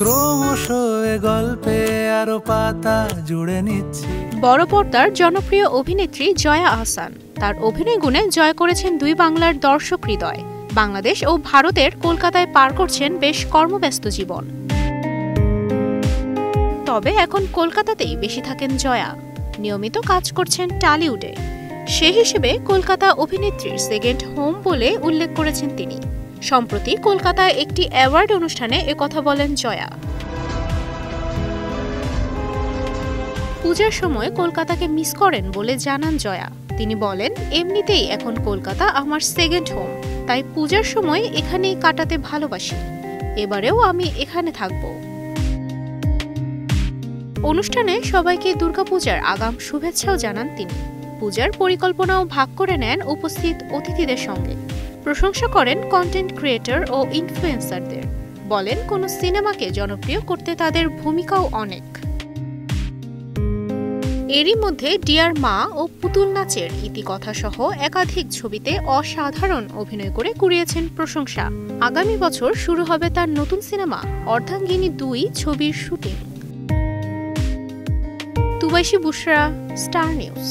ক্রমশ এ গল্পে আরো পাতা জুড়ে নিচ্ছি। বড় পর্দার জনপ্রিয় অভিনেত্রী জয়া আহসান তার অভিনয় গুণে জয় করেছেন দুই বাংলার দর্শক হৃদয়। বাংলাদেশ ও ভারতের কলকাতায় পার করছেন বেশ কর্মব্যস্ত জীবন। তবে এখন কলকাতাতেই বেশি থাকেন জয়া। নিয়মিত কাজ করছেন টলিউডে। সে হিসেবে কলকাতা অভিনেত্রীর সেকেন্ড হোম বলে উল্লেখ করেছেন তিনি। সম্প্রতি কলকাতায় একটি অ্যাওয়ার্ড অনুষ্ঠানে একথা বলেন জয়া। পূজার সময় কলকাতাকে মিস করেন বলে জানান জয়া। তিনি বলেন, এমনিতেই এখন কলকাতা আমার সেকেন্ড হোম, তাই পূজার সময় এখানেই কাটাতে ভালোবাসি। এবারেও আমি এখানে থাকব। অনুষ্ঠানে সবাইকে দুর্গাপূজার আগাম শুভেচ্ছাও জানান তিনি। পূজার পরিকল্পনাও ভাগ করে নেন উপস্থিত অতিথিদের সঙ্গে। প্রশংসা করেন কন্টেন্ট ক্রিয়েটর ও ইনফ্লুয়েন্সারদের। বলেন, কোনো সিনেমাকে জনপ্রিয় করতে তাদের ভূমিকাও অনেক। এরই মধ্যে ডিয়ার মা ও পুতুল নাচের ইতিকথা সহ একাধিক ছবিতে অসাধারণ অভিনয় করে কুড়িয়েছেন প্রশংসা। আগামী বছর শুরু হবে তার নতুন সিনেমা অর্ধাঙ্গিনী 2 ছবির শুটিং। তুবাইশী বুশরা, স্টার নিউজ।